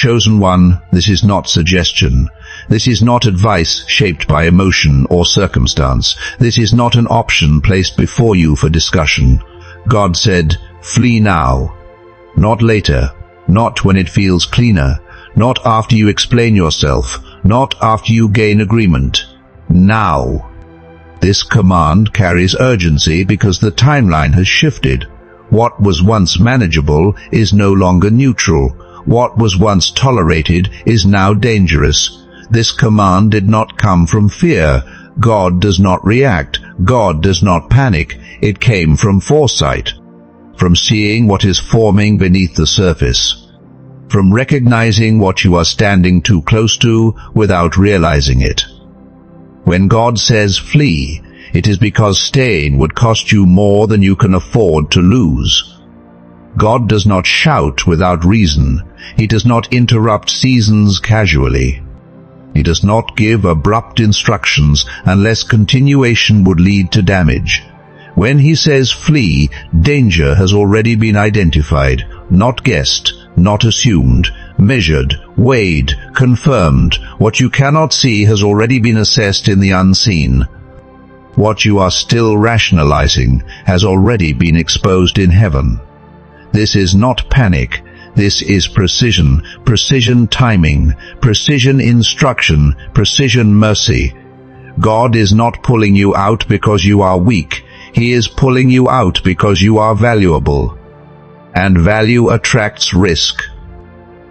chosen one, this is not suggestion. This is not advice shaped by emotion or circumstance. This is not an option placed before you for discussion. God said, flee now. Not later. Not when it feels cleaner. Not after you explain yourself. Not after you gain agreement. Now. This command carries urgency because the timeline has shifted. What was once manageable is no longer neutral. What was once tolerated is now dangerous. This command did not come from fear. God does not react. God does not panic. It came from foresight, from seeing what is forming beneath the surface, from recognizing what you are standing too close to without realizing it. When God says flee, it is because staying would cost you more than you can afford to lose. God does not shout without reason. He does not interrupt seasons casually. He does not give abrupt instructions unless continuation would lead to damage. When he says flee, danger has already been identified, not guessed, not assumed, measured, weighed, confirmed. What you cannot see has already been assessed in the unseen. What you are still rationalizing has already been exposed in heaven. This is not panic. This is precision, precision timing, precision instruction, precision mercy. God is not pulling you out because you are weak. He is pulling you out because you are valuable. And value attracts risk.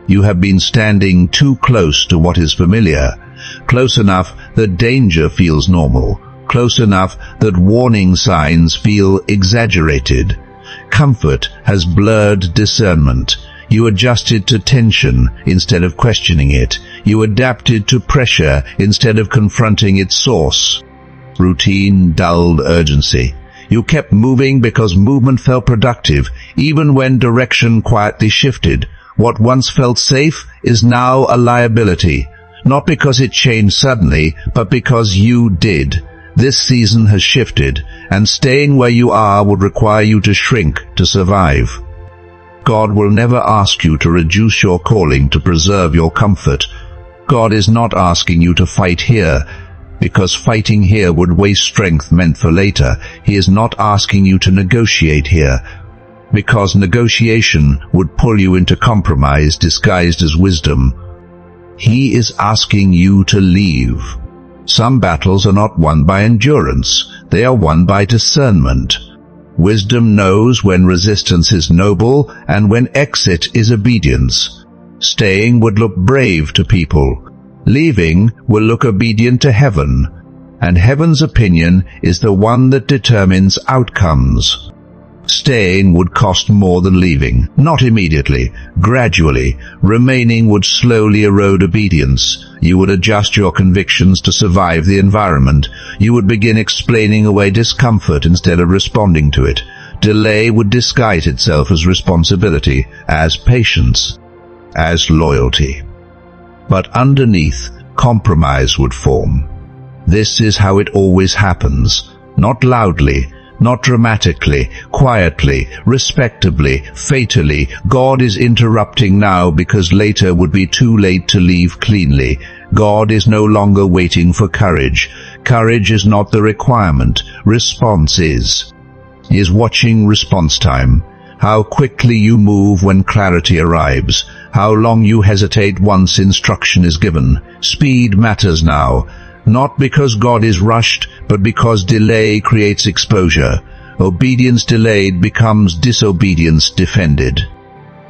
You have been standing too close to what is familiar, close enough that danger feels normal, close enough that warning signs feel exaggerated. Comfort has blurred discernment. You adjusted to tension instead of questioning it. You adapted to pressure instead of confronting its source. Routine dulled urgency. You kept moving because movement felt productive, even when direction quietly shifted. What once felt safe is now a liability, not because it changed suddenly, but because you did. This season has shifted, and staying where you are would require you to shrink to survive. God will never ask you to reduce your calling to preserve your comfort. God is not asking you to fight here, because fighting here would waste strength meant for later. He is not asking you to negotiate here, because negotiation would pull you into compromise disguised as wisdom. He is asking you to leave. Some battles are not won by endurance. They are won by discernment. Wisdom knows when resistance is noble and when exit is obedience. Staying would look brave to people. Leaving will look obedient to heaven. And heaven's opinion is the one that determines outcomes. Staying would cost more than leaving, not immediately, gradually. Remaining would slowly erode obedience. You would adjust your convictions to survive the environment. You would begin explaining away discomfort instead of responding to it. Delay would disguise itself as responsibility, as patience, as loyalty. But underneath, compromise would form. This is how it always happens, not loudly, not dramatically, quietly, respectably, fatally. God is interrupting now because later would be too late to leave cleanly. God is no longer waiting for courage. Courage is not the requirement. Response is. He is watching response time. How quickly you move when clarity arrives. How long you hesitate once instruction is given. Speed matters now. Not because God is rushed, but because delay creates exposure. Obedience delayed becomes disobedience defended.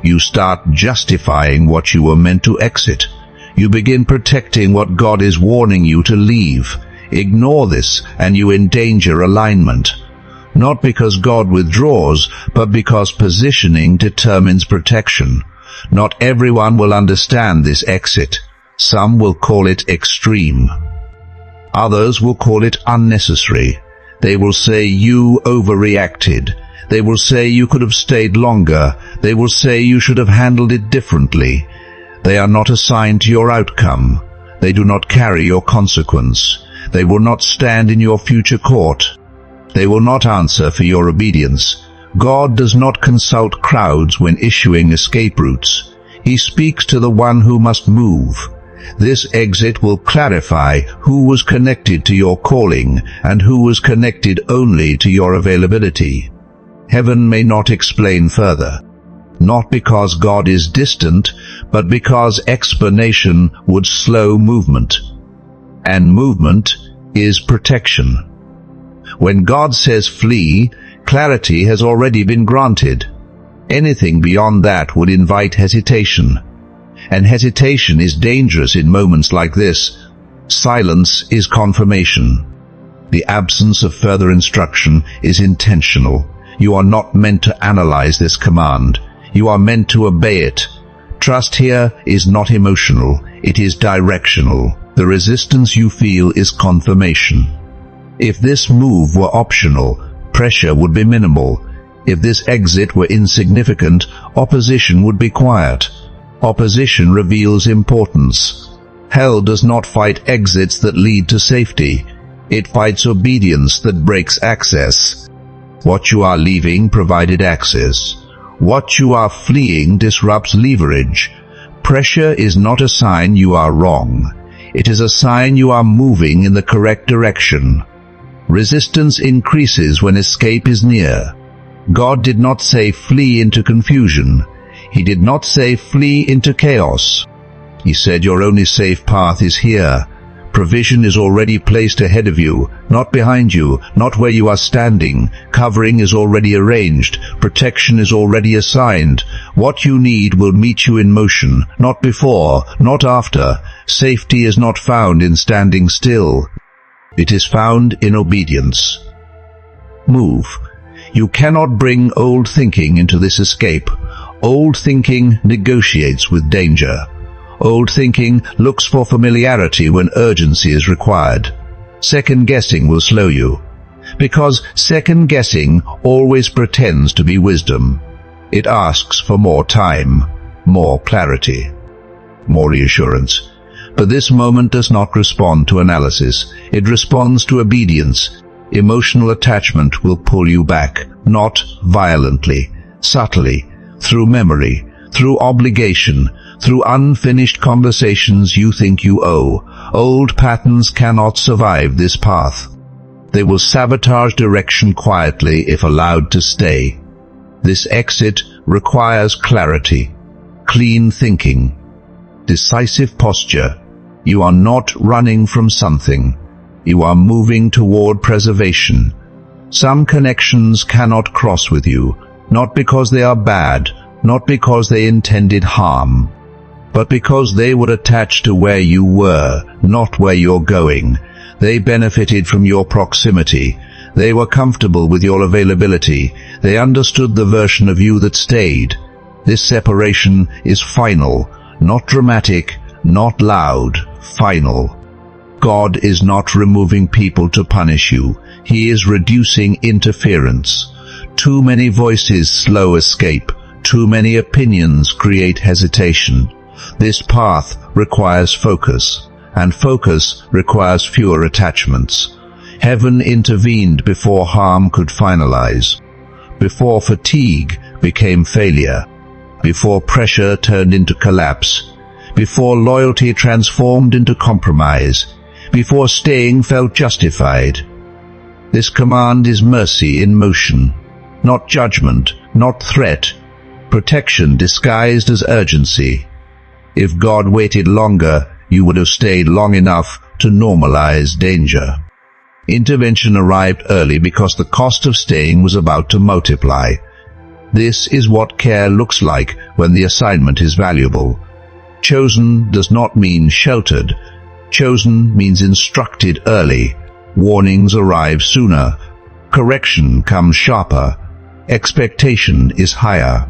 You start justifying what you were meant to exit. You begin protecting what God is warning you to leave. Ignore this, and you endanger alignment. Not because God withdraws, but because positioning determines protection. Not everyone will understand this exit. Some will call it extreme. Others will call it unnecessary. They will say you overreacted. They will say you could have stayed longer. They will say you should have handled it differently. They are not assigned to your outcome. They do not carry your consequence. They will not stand in your future court. They will not answer for your obedience. God does not consult crowds when issuing escape routes. He speaks to the one who must move. This exit will clarify who was connected to your calling and who was connected only to your availability. Heaven may not explain further, not because God is distant, but because explanation would slow movement. And movement is protection. When God says flee, clarity has already been granted. Anything beyond that would invite hesitation. And hesitation is dangerous in moments like this. Silence is confirmation. The absence of further instruction is intentional. You are not meant to analyze this command. You are meant to obey it. Trust here is not emotional. It is directional. The resistance you feel is confirmation. If this move were optional, pressure would be minimal. If this exit were insignificant, opposition would be quiet. Opposition reveals importance. Hell does not fight exits that lead to safety. It fights obedience that breaks access. What you are leaving provided access. What you are fleeing disrupts leverage. Pressure is not a sign you are wrong. It is a sign you are moving in the correct direction. Resistance increases when escape is near. God did not say flee into confusion. He did not say flee into chaos. He said your only safe path is here. Provision is already placed ahead of you, not behind you, not where you are standing. Covering is already arranged. Protection is already assigned. What you need will meet you in motion, not before, not after. Safety is not found in standing still. It is found in obedience. Move. You cannot bring old thinking into this escape. Old thinking negotiates with danger. Old thinking looks for familiarity when urgency is required. Second-guessing will slow you, because second-guessing always pretends to be wisdom. It asks for more time, more clarity, more reassurance. But this moment does not respond to analysis. It responds to obedience. Emotional attachment will pull you back, not violently, subtly, through memory, through obligation, through unfinished conversations you think you owe. Old patterns cannot survive this path. They will sabotage direction quietly if allowed to stay. This exit requires clarity, clean thinking, decisive posture. You are not running from something. You are moving toward preservation. Some connections cannot cross with you, not because they are bad, not because they intended harm, but because they would attach to where you were, not where you're going. They benefited from your proximity. They were comfortable with your availability. They understood the version of you that stayed. This separation is final, not dramatic, not loud, final. God is not removing people to punish you. He is reducing interference. Too many voices slow escape. Too many opinions create hesitation. This path requires focus, and focus requires fewer attachments. Heaven intervened before harm could finalize, before fatigue became failure, before pressure turned into collapse, before loyalty transformed into compromise, before staying felt justified. This command is mercy in motion, not judgment, not threat, protection disguised as urgency. If God waited longer, you would have stayed long enough to normalize danger. Intervention arrived early because the cost of staying was about to multiply. This is what care looks like when the assignment is valuable. Chosen does not mean sheltered. Chosen means instructed early. Warnings arrive sooner. Correction comes sharper. Expectation is higher.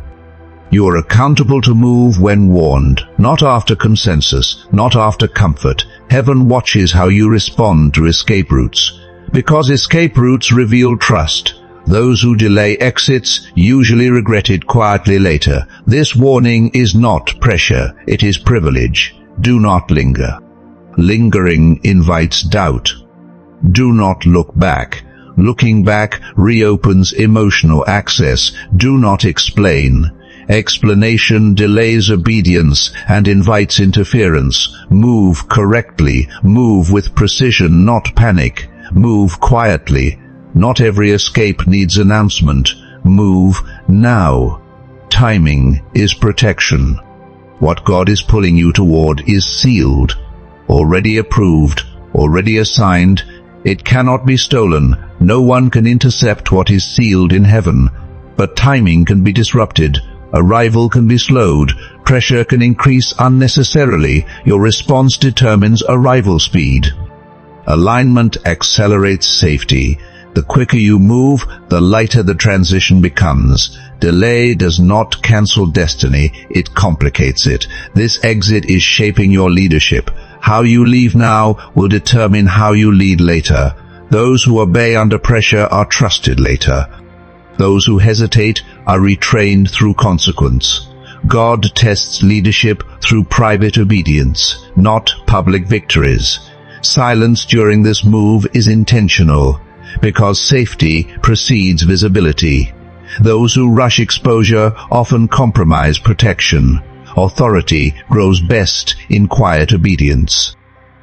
You are accountable to move when warned, not after consensus, not after comfort. Heaven watches how you respond to escape routes, because escape routes reveal trust. Those who delay exits usually regret it quietly later. This warning is not pressure, it is privilege. Do not linger. Lingering invites doubt. Do not look back. Looking back reopens emotional access. Do not explain. Explanation delays obedience and invites interference. Move correctly. Move with precision, not panic. Move quietly. Not every escape needs announcement. Move now. Timing is protection. What God is pulling you toward is sealed, already approved, already assigned. It cannot be stolen. No one can intercept what is sealed in heaven. But timing can be disrupted. Arrival can be slowed. Pressure can increase unnecessarily. Your response determines arrival speed. Alignment accelerates safety. The quicker you move, the lighter the transition becomes. Delay does not cancel destiny, it complicates it. This exit is shaping your leadership. How you leave now will determine how you lead later. Those who obey under pressure are trusted later. Those who hesitate are retrained through consequence. God tests leadership through private obedience, not public victories. Silence during this move is intentional, because safety precedes visibility. Those who rush exposure often compromise protection. Authority grows best in quiet obedience.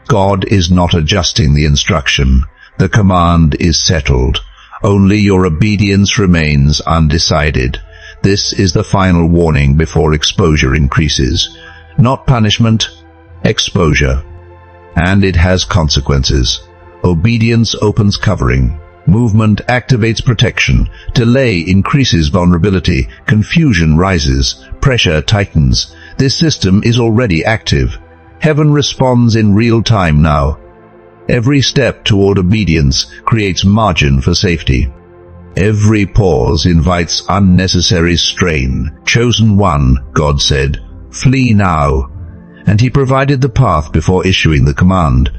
God is not adjusting the instruction. The command is settled. Only your obedience remains undecided. This is the final warning before exposure increases. Not punishment, exposure. And it has consequences. Obedience opens covering. Movement activates protection. Delay increases vulnerability. Confusion rises. Pressure tightens. This system is already active. Heaven responds in real time now. Every step toward obedience creates margin for safety. Every pause invites unnecessary strain. Chosen one, God said, flee now. And he provided the path before issuing the command.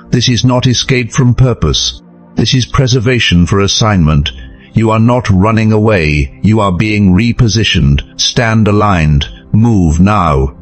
This is not escape from purpose. This is preservation for assignment. You are not running away. You are being repositioned. Stand aligned. Move now.